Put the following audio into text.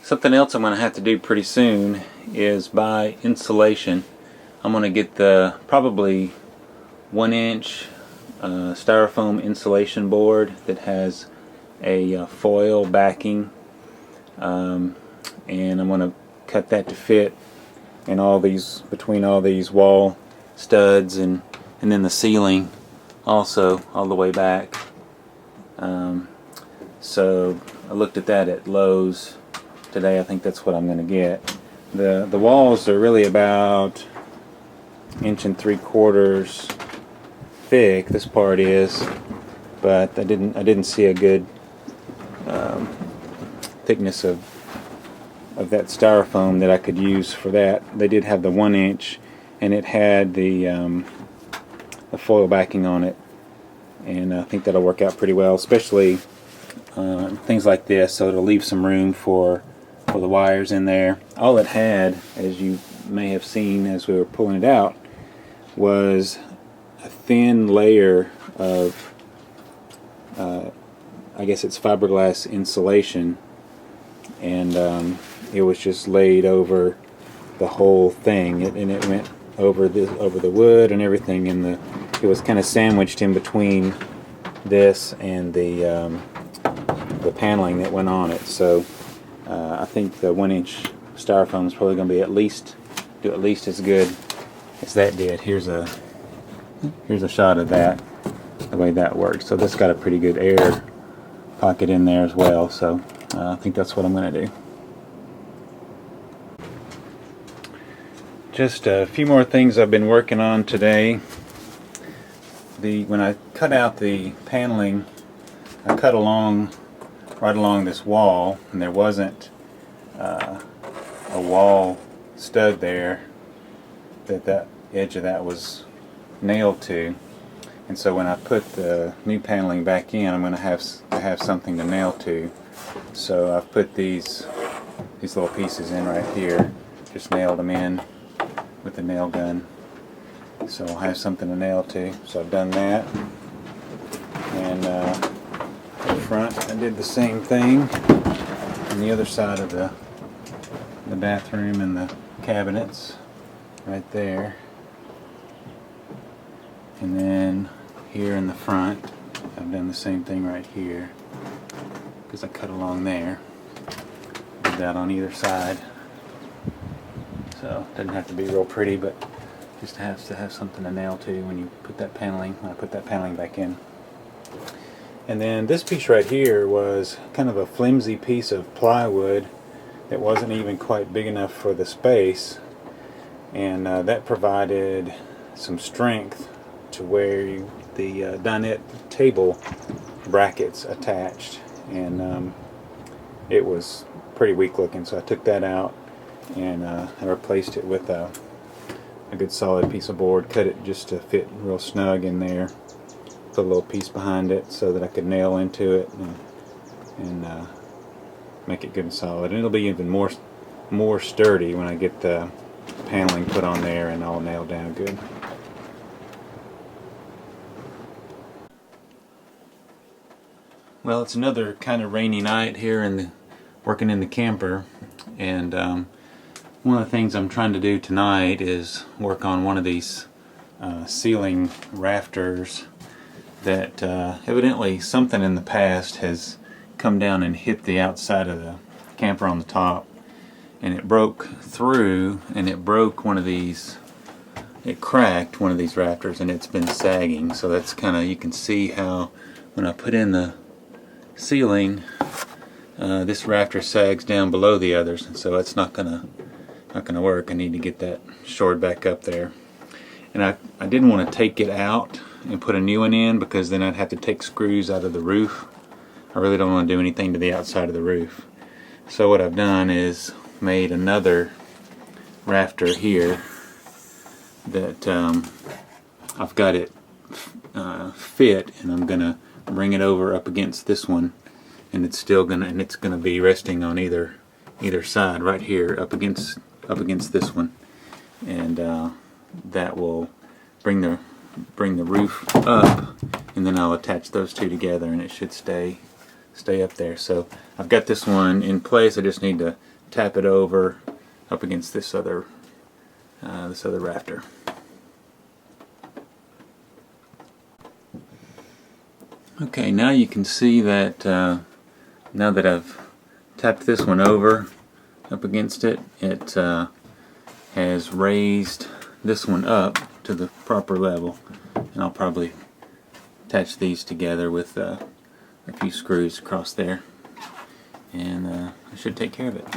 Something else I'm going to have to do pretty soon is buy insulation. I'm going to get the probably 1-inch styrofoam insulation board that has a foil backing, and I'm going to cut that to fit in all these, between all these wall studs, and then the ceiling also all the way back. So I looked at that at Lowe's today. I think that's what I'm going to get. The walls are really about 1 3/4 thick. This part is, but I didn't see a good thickness of that styrofoam that I could use for that. They did have the 1-inch, and it had the foil backing on it, and I think that'll work out pretty well, especially things like this, so it'll leave some room for the wires in there. All it had, as you may have seen as we were pulling it out, was a thin layer of I guess it's fiberglass insulation, and it was just laid over the whole thing, and it went over the wood and everything, and it was kind of sandwiched in between this and the paneling that went on it. So I think the 1-inch styrofoam is probably going to be at least as good as that did. Here's a shot of that, the way that works. So this got a pretty good air pocket in there as well. So I think that's what I'm going to do. Just a few more things I've been working on today. When I cut out the paneling, I cut right along this wall, and there wasn't a wall stud there that edge of that was nailed to, and so when I put the new paneling back in, I'm going to have something to nail to. So I've put these little pieces in right here, just nailed them in with the nail gun, so I'll have something to nail to. So I've done that, and in front I did the same thing on the other side of the bathroom and the cabinets right there, and then here in the front I've done the same thing right here, because I cut along there. Did that on either side, so it doesn't have to be real pretty, but just has to have something to nail to when I put that paneling back in. And then this piece right here was kind of a flimsy piece of plywood that wasn't even quite big enough for the space, and that provided some strength to where the dinette table brackets attached, and it was pretty weak looking, so I took that out, and I replaced it with a good solid piece of board, cut it just to fit real snug in there, put a little piece behind it so that I could nail into it and make it good and solid. And it'll be even more sturdy when I get the paneling put on there and all nailed down good. Well, it's another kind of rainy night here working in the camper, and one of the things I'm trying to do tonight is work on one of these ceiling rafters that evidently something in the past has come down and hit the outside of the camper on the top, and it broke through, and it broke one of these, it cracked one of these rafters, and it's been sagging. So that's kind of, you can see how when I put in the ceiling, this rafter sags down below the others, and so it's not gonna work. I need to get that shored back up there. And I didn't want to take it out and put a new one in, because then I'd have to take screws out of the roof. I really don't want to do anything to the outside of the roof. So what I've done is made another rafter here that I've got it fit, and I'm gonna bring it over up against this one, and it's gonna be resting on either side right here up against this one, and that will bring the roof up, and then I'll attach those two together, and it should stay up there. So I've got this one in place. I just need to tap it over up against this other rafter. Okay, now you can see that now that I've tapped this one over up against it, it has raised this one up to the proper level, and I'll probably attach these together with a few screws across there, and I should take care of it.